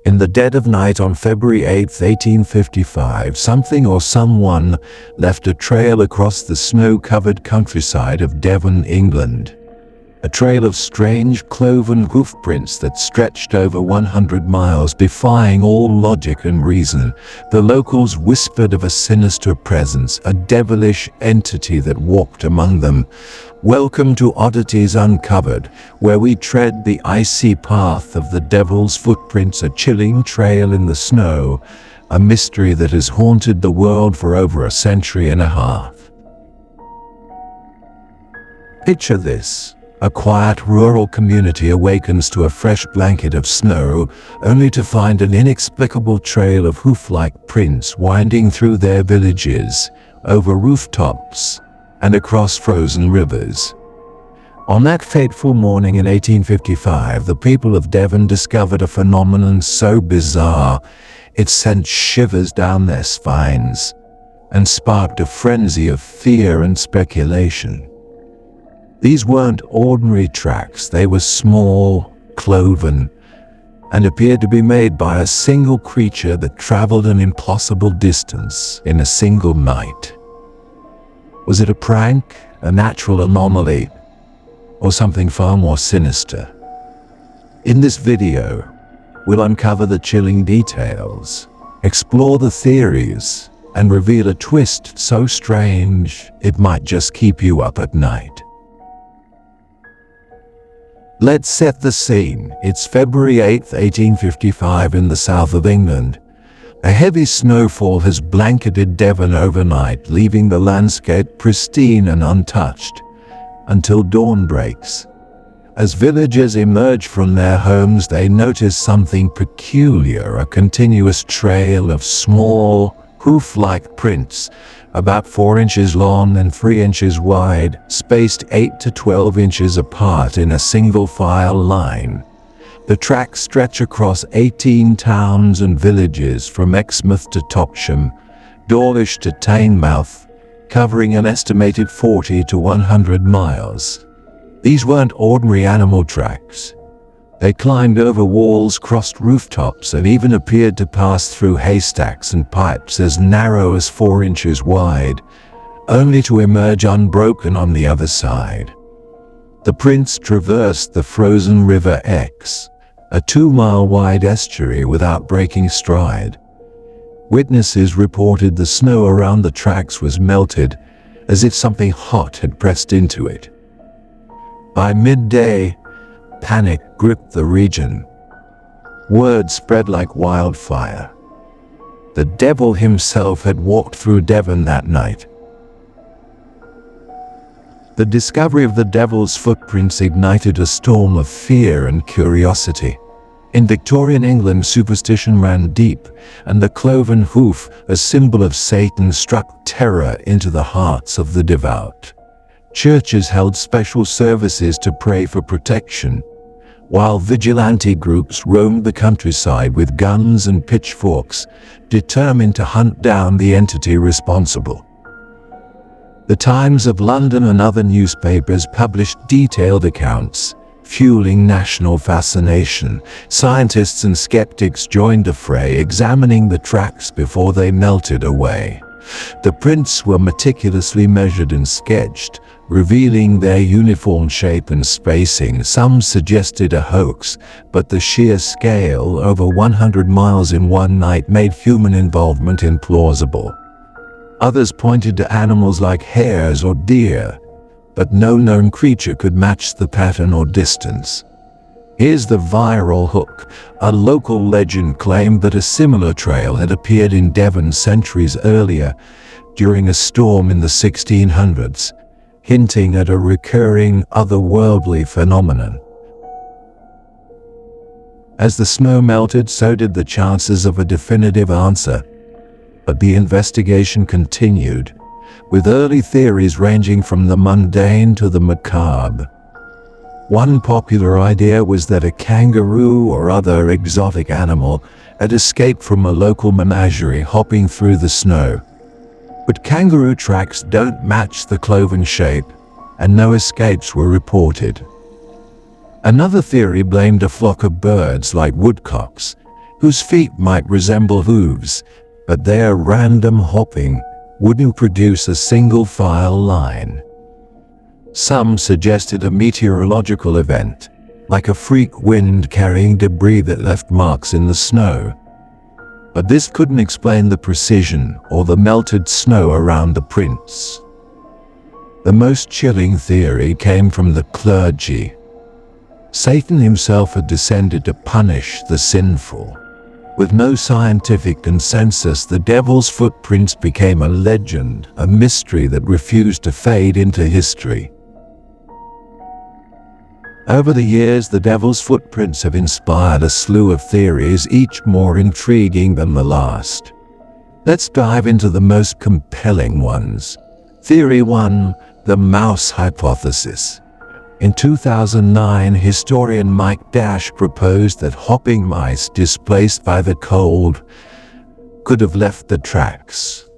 In the dead of night on February 8, 1855, something or someone left a trail across the snow-covered countryside of Devon, England. A trail of strange cloven hoof prints that stretched over 100 miles, defying all logic and reason. The locals whispered of a sinister presence, a devilish entity that walked among them. Welcome to Oddities Uncovered, where we tread the icy path of the devil's footprints, a chilling trail in the snow, a mystery that has haunted the world for over a century and a half. Picture this. A quiet rural community awakens to a fresh blanket of snow, only to find an inexplicable trail of hoof-like prints winding through their villages, over rooftops, and across frozen rivers. On that fateful morning in 1855, the people of Devon discovered a phenomenon so bizarre it sent shivers down their spines and sparked a frenzy of fear and speculation. These weren't ordinary tracks. They were small, cloven, and appeared to be made by a single creature that traveled an impossible distance in a single night. Was it a prank, a natural anomaly, or something far more sinister? In this video, we'll uncover the chilling details, explore the theories, and reveal a twist so strange it might just keep you up at night. Let's set the scene. It's February 8, 1855 in the south of England. A heavy snowfall has blanketed Devon overnight, leaving the landscape pristine and untouched until dawn breaks. As villagers emerge from their homes, they notice something peculiar, a continuous trail of small, hoof-like prints, about 4 inches long and 3 inches wide, spaced 8 to 12 inches apart in a single file line. The tracks stretch across 18 towns and villages from Exmouth to Topsham, Dawlish to Teignmouth, covering an estimated 40 to 100 miles. These weren't ordinary animal tracks. They climbed over walls, crossed rooftops, and even appeared to pass through haystacks and pipes as narrow as 4 inches wide, only to emerge unbroken on the other side. The prints traversed the frozen River Exe, a 2-mile-wide estuary, without breaking stride. Witnesses reported the snow around the tracks was melted, as if something hot had pressed into it. By midday, panic gripped the region. Word spread like wildfire. The devil himself had walked through Devon that night. The discovery of the devil's footprints ignited a storm of fear and curiosity. In Victorian England, superstition ran deep, and the cloven hoof, a symbol of Satan, struck terror into the hearts of the devout. Churches held special services to pray for protection, while vigilante groups roamed the countryside with guns and pitchforks, determined to hunt down the entity responsible. The Times of London and other newspapers published detailed accounts, fueling national fascination. Scientists and skeptics joined the fray, examining the tracks before they melted away. The prints were meticulously measured and sketched, revealing their uniform shape and spacing. Some suggested a hoax, but the sheer scale, over 100 miles in one night, made human involvement implausible. Others pointed to animals like hares or deer, but no known creature could match the pattern or distance. Here's the viral hook. A local legend claimed that a similar trail had appeared in Devon centuries earlier, during a storm in the 1600s, hinting at a recurring, otherworldly phenomenon. As the snow melted, so did the chances of a definitive answer. But the investigation continued, with early theories ranging from the mundane to the macabre. One popular idea was that a kangaroo or other exotic animal had escaped from a local menagerie, hopping through the snow. But kangaroo tracks don't match the cloven shape, and no escapes were reported. Another theory blamed a flock of birds like woodcocks, whose feet might resemble hooves, but their random hopping wouldn't produce a single file line. Some suggested a meteorological event, like a freak wind carrying debris that left marks in the snow. But this couldn't explain the precision or the melted snow around the prints. The most chilling theory came from the clergy. Satan himself had descended to punish the sinful. With no scientific consensus, the devil's footprints became a legend, a mystery that refused to fade into history. Over the years, the devil's footprints have inspired a slew of theories, each more intriguing than the last. Let's dive into the most compelling ones. Theory 1, the mouse hypothesis. In 2009, historian Mike Dash proposed that hopping mice displaced by the cold could have left the tracks.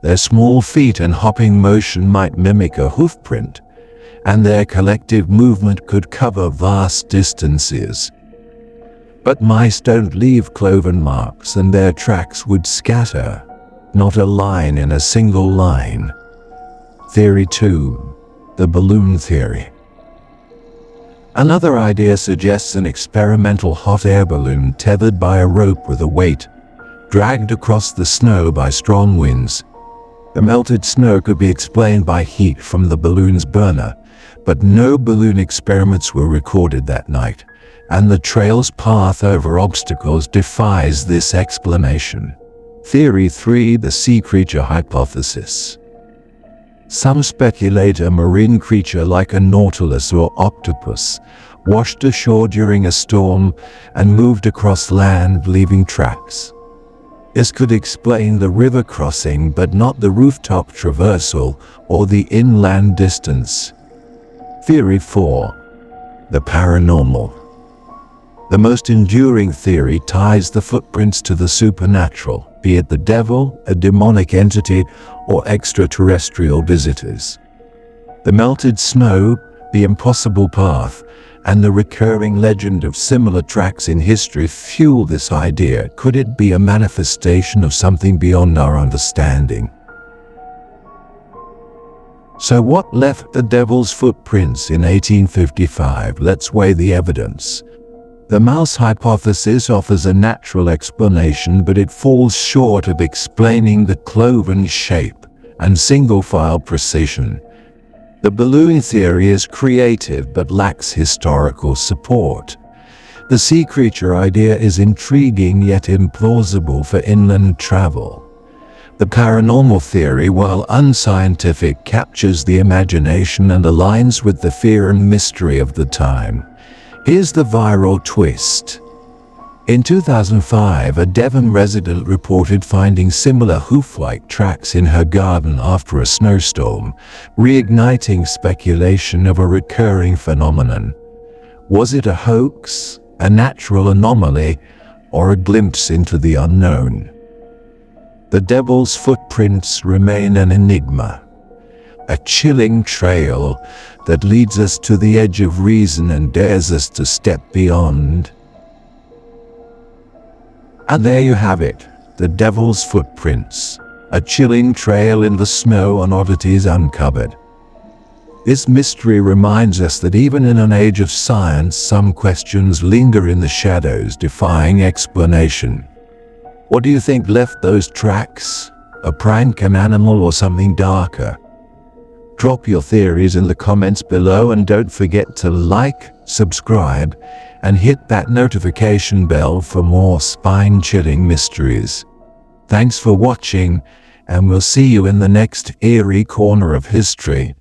Their small feet and hopping motion might mimic a hoofprint, and their collective movement could cover vast distances. But mice don't leave cloven marks, and their tracks would scatter, not align in a single line. Theory 2, the balloon theory. Another idea suggests an experimental hot air balloon tethered by a rope with a weight, dragged across the snow by strong winds. The melted snow could be explained by heat from the balloon's burner, but no balloon experiments were recorded that night, and the trail's path over obstacles defies this explanation. Theory 3, the sea creature hypothesis. Some speculate a marine creature like a nautilus or octopus washed ashore during a storm and moved across land, leaving tracks. This could explain the river crossing, but not the rooftop traversal or the inland distance. Theory 4, the paranormal. The most enduring theory ties the footprints to the supernatural, be it the devil, a demonic entity, or extraterrestrial visitors. The melted snow, the impossible path, and the recurring legend of similar tracks in history fuel this idea. Could it be a manifestation of something beyond our understanding? So what left the devil's footprints in 1855? Let's weigh the evidence. The mouse hypothesis offers a natural explanation, but it falls short of explaining the cloven shape and single-file precision. The balloon theory is creative but lacks historical support. The sea creature idea is intriguing yet implausible for inland travel. The paranormal theory, while unscientific, captures the imagination and aligns with the fear and mystery of the time. Here's the viral twist. In 2005, a Devon resident reported finding similar hoof-like tracks in her garden after a snowstorm, reigniting speculation of a recurring phenomenon. Was it a hoax, a natural anomaly, or a glimpse into the unknown? The devil's footprints remain an enigma, a chilling trail that leads us to the edge of reason and dares us to step beyond. And there you have it, the devil's footprints, a chilling trail in the snow and oddities uncovered. This mystery reminds us that even in an age of science, some questions linger in the shadows, defying explanation. What do you think left those tracks? A prank, an animal, or something darker? Drop your theories in the comments below, and don't forget to like, subscribe, and hit that notification bell for more spine-chilling mysteries. Thanks for watching, and we'll see you in the next eerie corner of history.